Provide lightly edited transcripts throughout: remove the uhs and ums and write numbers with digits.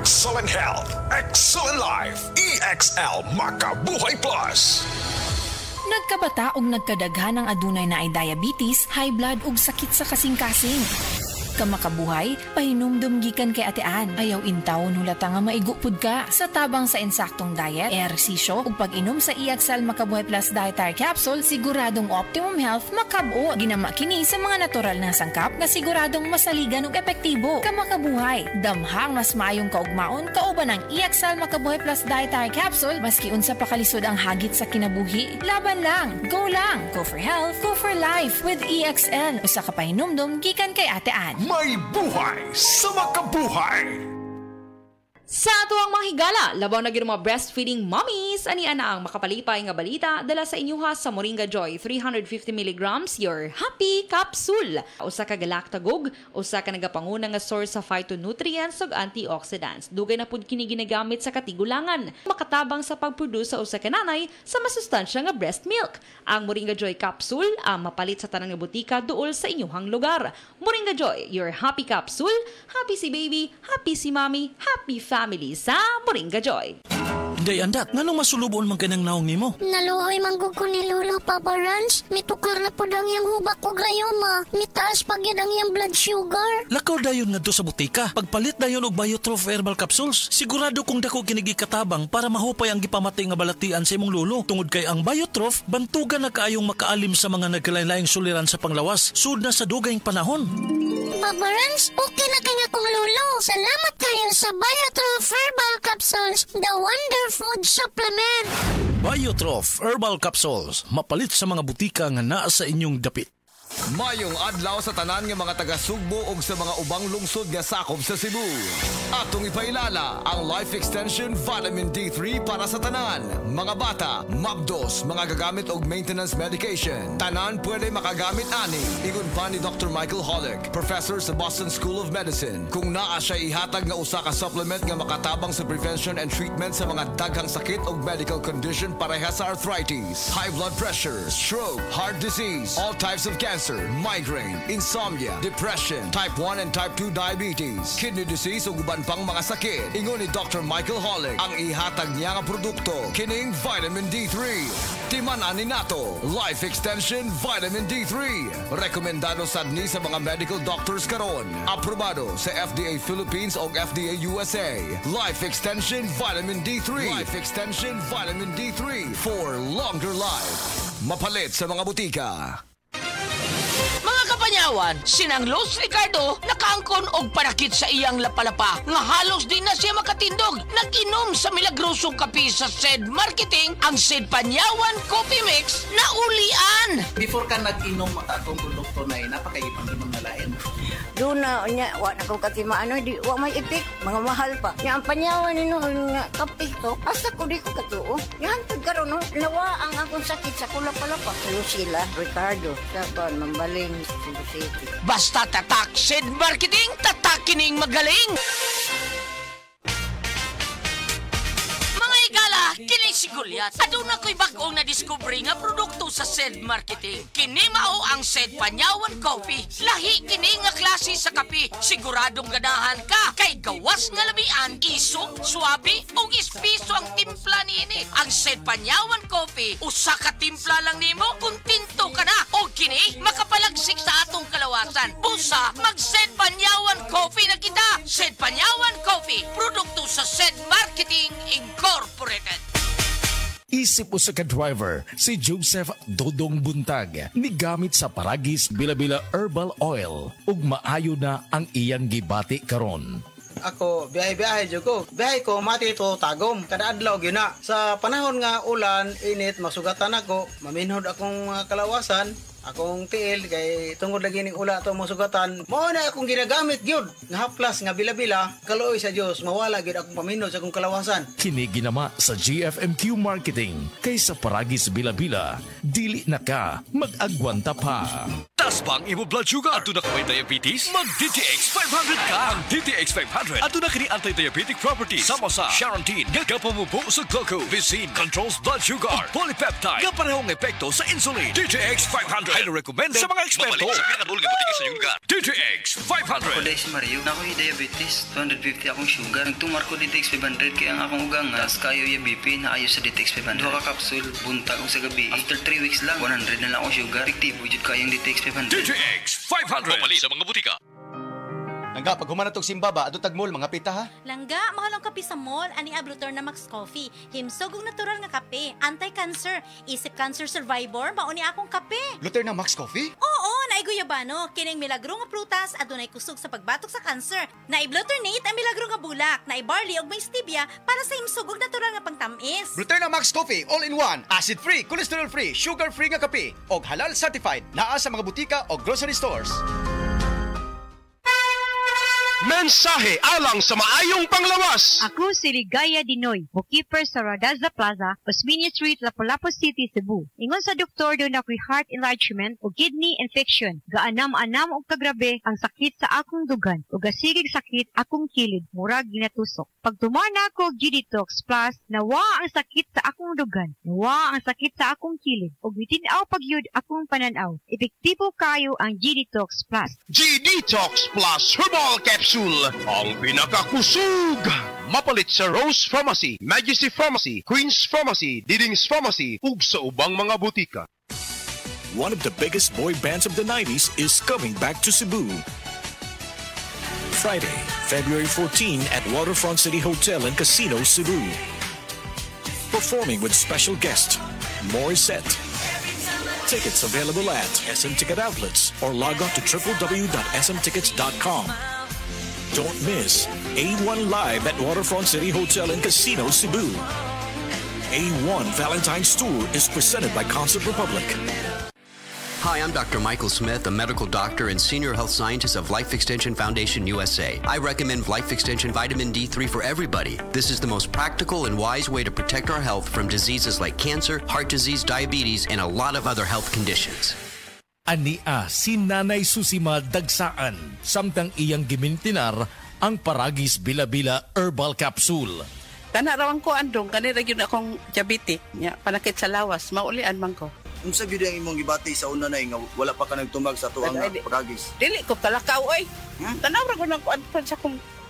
Excellent health, excellent life. EXL Makabuhay Plus. Nagkabata og nagkadaghan ang adunay na ay diabetes, high blood ug sakit sa kasing-kasing. Kamakabuhay, pahinumdum gikan kay atean. Ayaw intawon hulata nga maigupod ka. Sa tabang sa insaktong diet, ehersisyo ug pag-inom sa EXL Makabuhay Plus Dietary Capsule, siguradong optimum health makab-o. Ginama kini sa mga natural na sangkap na siguradong masaligan ug epektibo. Kamakabuhay, damhang mas maayong kaugmaon kauban ng EXL Makabuhay Plus Dietary Capsule maski unsa pa kalisod ang hagit sa kinabuhi. Laban lang, go lang. Go for health, go for life with EXL. Usa ka pahinumdum gikan kay atean. May buhay sa makabuhay! Sa tuwang mga higala, labaw na gid mga breastfeeding mommies, ani ana ang makapalipay nga balita dala sa inyuha sa Moringa Joy 350 mg your happy capsule. Usa ka galactagog, usa ka nagapanguna nga source sa phytonutrients ug antioxidants. Dugay na pud kini ginagamit sa katigulangan, makatabang sa pagproduce sa usa ka nanay sa masustansya nga breast milk. Ang Moringa Joy capsule ang mapalit sa tanang nga butika duol sa inyuhang lugar. Moringa Joy, your happy capsule. Happy si baby, happy si mommy, happy family sa Moringa Joy. Day andak, nganong masulubon man kanang naong nimo? Naluoy manggug ko ni Lolo Papa Rans. Mitukar na po dang yung hubak ko grayoma. Mitaas pag yan ang yung blood sugar. Lakaw dayon nga do sa butika. Pagpalit dayon og Biotrof Herbal Capsules, sigurado kung dako kinigi katabang para mahupay ang gipamatay nga balatian sa imong lolo. Tungod kay ang Biotrof, bantugan na kaayong makaalim sa mga nagkalain-laing suliran sa panglawas. Sud na sa dugayng panahon. Papa Rans, okay na kanya kong lolo. Salamat kayo sa Biotrof Herbal Capsules, the wonder food supplement. Biotrof Herbal Capsules, mapalit sa mga butika nga naa sa inyong dapit. Mayong adlaw sa tanan nga mga taga-Sugbo ug sa mga ubang lungsod nga sakop sa Cebu. Atong ipailala ang Life Extension Vitamin D3 para sa tanan. Mga bata, mabdos, mga gagamit og maintenance medication. Tanan pwede makagamit ani. Ingon pa ni Dr. Michael Holick, professor sa Boston School of Medicine. Kung naa siya ihatag nga usa ka supplement nga makatabang sa prevention and treatment sa mga daghang sakit og medical condition pareha sa arthritis, high blood pressure, stroke, heart disease, all types of cancer, migraine, insomnia, depression, type 1 and type 2 diabetes, kidney disease ug uban pang mga sakit. Ingon ni Dr. Michael Holick, ang ihatag niya nga produkto kining Vitamin D3. Timan-an ni nato, Life Extension Vitamin D3. Rekomendado sad ni sa mga medical doctors karon. Aprobado sa FDA Philippines ug FDA USA. Life Extension Vitamin D3. Life Extension Vitamin D3 for longer life. Mapalit sa mga butika. Mga kapanyawan, sinang Los Ricardo nakaangkon og panakit sa iyang lapalapa nga halos di na siya makatindog. Nag-inom sa milagrosong kape sa SED Marketing ang SED Panyawan Coffee Mix na ulian. Before ka nag-inom atong produkto na napakaibang inom na lain. Doon na, wala na kong katimaan, di, wala may ipik, mga mahal pa. Nga ang panyawan nino, nga kapit to, asa ko di ko katuo. Yan, pagkaroon, no, nawa ang akong sakit sa kulapalapa. Lucila, Ricardo, Saban, Mambaling, Cebu City. Basta tatak SED Marketing, tatak kining magaling! Kini si Goliath. Aduna ko'y bagong na-discover nga produkto sa SED Marketing. Kini mao ang SED Panyawan Coffee. Lahi kini nga klase sa kape. Siguradong ganahan ka. Kay gawas nga lamian, isog, swabe, o ispiso ang timpla niini. Ang SED Panyawan Coffee, usa ka timpla lang nimo, kuntinto ka na. O kini, makapalagsik sa atong kalawasan. Busa, mag-SED Panyawan Coffee na kita. SED Panyawan Coffee, produkto sa SED Marketing Incorporated. Isip usa ka driver, si Joseph Dodong Buntag, nigamit sa Paragis Bila-Bila Herbal Oil ug maayo na ang iyang gibati karon. Ako, biyahe-biyahe dyan ko. Biyahe ko, mati ito tagom. Kada adlaw gina. Sa panahon nga ulan, init, masugatan ako. Maminhod akong kalawasan. Akong tiil kay tungod lagi ning ula to masugatan. Mao na akong ginagamit gyud nga haplas nga bila-bila. Kaluoy sa Dios mawala gyud akong paminod sa akong kalawasan. Kini ginama sa GFMQ Marketing kaysa Paragis Bila-Bila. Dili na ka mag-agwanta pa. Taas bang imo blood sugar? Ato na ka may diabetes? Mag DTX 500 ka. Ang DTX 500 ato na kini anti-diabetic properties sama sa Charantine nga kapamubo sa glucose. Visin controls blood sugar. Polypeptide nga parehong epekto sa insulin. DTX 500 Highly recommend sa mga eksperto. Mapalit sa pinakadulong butika sa iyong lugar. DTX 500. Ako si Mario, nako'y diabetes, 250 akong sugar. Nagtumar ko DTX 500 kaya ang akong ugang tas kayo yung BP na ayos sa DTX 500. Duha ka kapsul, buntag ko sa gabi. After 3 weeks lang, 100 na lang akong sugar. Efektibo jud kayong DTX 500. DTX 500. Mapalit sa mga butika. Langga, pag humanatog simbaba, ato tagmol, mga pita ha? Langga, mahal ang kape sa mall, ani Ablutor na Max Coffee. Himsog og natural nga kape, anti-cancer, isip cancer survivor, mauni akong kape. Luter na Max Coffee? Oo, naiguyabano, kining milagro nga prutas, adunay kusog sa pagbatok sa cancer. Naiblutternate ang milagro nga bulak, naibarley og may stevia para sa himsog og natural nga pangtamis. Luter na Max Coffee, all-in-one, acid-free, cholesterol-free, sugar-free nga kape, og halal certified, naa sa mga butika o grocery stores. Mensahe alang sa maayong panglawas. Ako si Ligaya Dinoy, bookkeeper sa Radaza Plaza, Osmeña Street, Lapu-Lapu City, Cebu. Ingon sa doktor doon ako'y heart enlargement o kidney infection. Gaanam-anam o kagrabe ang sakit sa akong dugan o gasigig sakit akong kilid, murag ginatusok. Pag tumana ko G-Detox Plus, nawa ang sakit sa akong dugan, nawa ang sakit sa akong kilid o bitinaw pagyud akong pananaw. Epektibo kayo ang G-Detox Plus. G-Detox Plus Herbal Capsule. Ang pinakakusog! Mapalit sa Rose Pharmacy, Majesty Pharmacy, Queen's Pharmacy, Diding's Pharmacy, ug sa ubang mga butika. One of the biggest boy bands of the 90s is coming back to Cebu. Friday, February 14 at Waterfront City Hotel and Casino, Cebu. Performing with special guest, Morissette. Tickets available at SM Ticket Outlets or log on to www.smtickets.com. Don't miss A1 Live at Waterfront City Hotel and Casino, Cebu. A1 Valentine's Tour is presented by Concert Republic. Hi, I'm Dr. Michael Smith, a medical doctor and senior health scientist of Life Extension Foundation USA. I recommend Life Extension Vitamin D3 for everybody. This is the most practical and wise way to protect our health from diseases like cancer, heart disease, diabetes, and a lot of other health conditions. Ania si Nanay Susima Dagsaan, samtang iyang gimintinar ang Paragis Bila-Bila Herbal Capsule. Tanarawan ko andong, kanira yun akong diabetic, panakit sa lawas, maulian man ko. Unsa gyud ang imong gibati sa una na nga wala pa ka nagtumag sa tuang Paragis? Dili ko talakaw oy. Tanawra ko nang kuan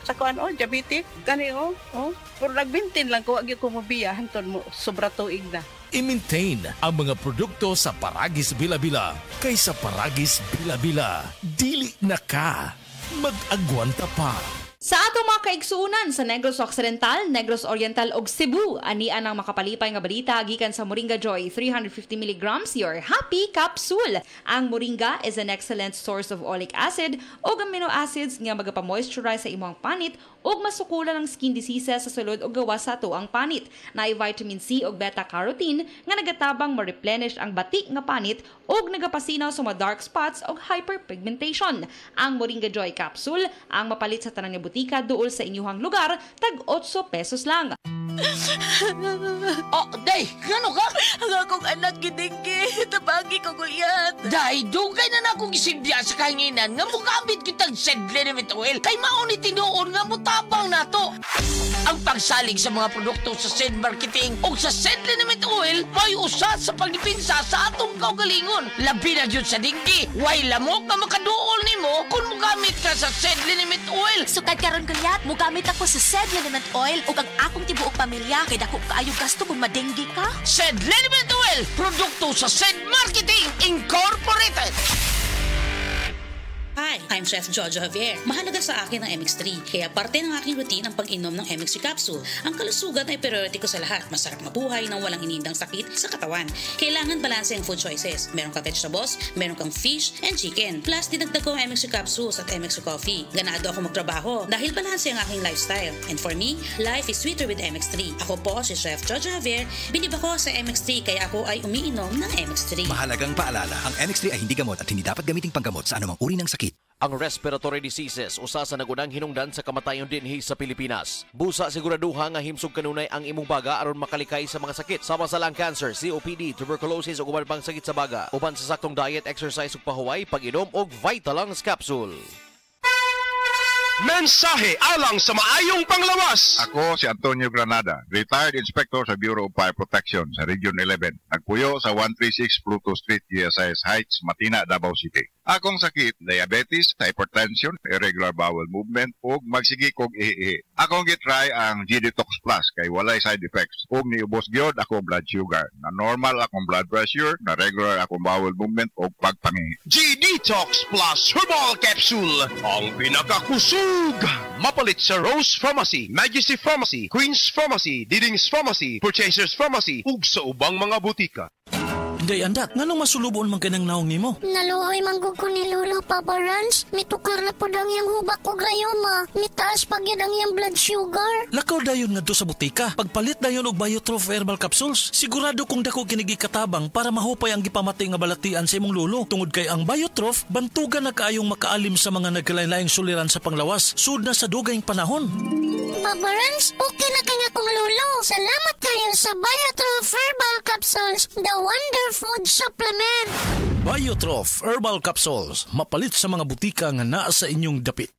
sa kuan diabetic, kani pero nagbintin lang ko agi ko mobiya hanton mo sobra tuig na. I-maintain ang mga produkto sa Paragis Bila-Bila kaysa Paragis Bila-Bila. Dili na ka. Mag-agwanta pa. Sa ato mga kaigsuunan sa Negros Occidental, Negros Oriental ug Cebu, anian ang makapalipay nga balita gikan sa Moringa Joy 350 mg your happy capsule. Ang Moringa is an excellent source of oleic acid ug amino acids nga magapamoisturize sa imong panit ug masukulan ang skin diseases sa sulod ug gawas sa ato ang panit. Naay vitamin C ug beta-carotene nga nagatabang ma-replenish ang batik nga panit ug nagapasinaw sa mga dark spots ug hyperpigmentation. Ang Moringa Joy capsule ang mapalit sa tanang butika duol sa inyuhang lugar, tag 8 pesos lang. Oh, day, gano ka? Ang akong anak gidinggi, tabagi ko guyat. Day, dugay na akong isindya sa kahinginan nga mugamit kitang Sedlenimit oil kay mauni tinuon nga mutabang nato. Ang pagsalig sa mga produkto sa Sed Marketing o sa Sedlenimit oil may usa sa pagdipinsa sa atong kaugalingon. Labi na jud sa dinggi, way lamok nga makaduol nimo kung mugamit ka sa Sedlenimit oil. Sukad karon guyat, mugamit ako sa Sedlenimit oil ug ang akong tibuok pamilya kay dako kaayo gasto kung madenggi ka. Sedlenimit oil, produkto sa Sed Marketing Incorporated. Hi, I'm Chef Jojo Javier. Mahalaga sa akin ang MX3, kaya parte ng aking routine ang pag-inom ng MX3 capsule. Ang kalusugan ay priority ko sa lahat. Masarap mabuhay nang walang inindang sakit sa katawan. Kailangan balanse ang food choices. Meron kang vegetables, meron kang fish and chicken. Plus, dinagdag ko ang MX3 capsules at MX3 coffee. Ganado ako magtrabaho dahil balanse ang aking lifestyle. And for me, life is sweeter with MX3. Ako po si Chef Jojo Javier. Binib ako sa MX3 kaya ako ay umiinom ng MX3. Mahalagang paalala, ang MX3 ay hindi gamot at hindi dapat gamiting panggamot sa anumang uri ng sakit. Ang respiratory diseases usa sa nagunang hinungdan sa kamatayon dinhi sa Pilipinas. Busa siguraduha nga himsog kanunay ang imong baga aron makalikay sa mga sakit sama sa lung cancer, COPD, tuberculosis ug uban pang sakit sa baga. Uban sa saktong diet, exercise ug pahuway, pag-inom og Vitalungs capsule. Mensahe alang sa maayong panglawas. Ako si Antonio Granada, retired inspector sa Bureau of Fire Protection sa Region 11. Nagpuyo sa 136 Pluto Street, GSIS Heights, Matina, Davao City. Akong sakit, diabetes, hypertension, irregular bowel movement, ug magsigi kog ihi. Akong gitry ang G-Detox Plus kay walay side effects. Ug niubos gyud akong blood sugar. Na normal akong blood pressure, na regular akong bowel movement ug pagpangihi. G-Detox Plus Herbal Capsule, ang pinakakusog. Mapalit sa Rose Pharmacy, Majesty Pharmacy, Queen's Pharmacy, Diding's Pharmacy, Purchasers Pharmacy, ug sa ubang mga butika. Day andat, nganong masulubon man kanang naong nimo? Naluoy manggug ko ni Lolo, Papa Rans. Mitukar na po ang iyang hubak ko grayoma. Mitaas pag yan ang iyang blood sugar. Lakaw dayon nga sa butika. Pagpalit dayon og Biotrof Herbal Capsules, sigurado kung dako kinigi katabang para mahupay ang gipamatay nga balatian sa imong lulo. Tungod kay ang Biotrof, bantugan na kaayong makaalim sa mga nagkalain-laing suliran sa panglawas. Sud na sa dugayng panahon. Papa Rans, okay na kaya kong lulo. Salamat kayo sa Biotrof Herbal Capsules, the wonder food supplement. Biotrof Herbal Capsules, mapalit sa mga butika nga naa sa inyong dapit.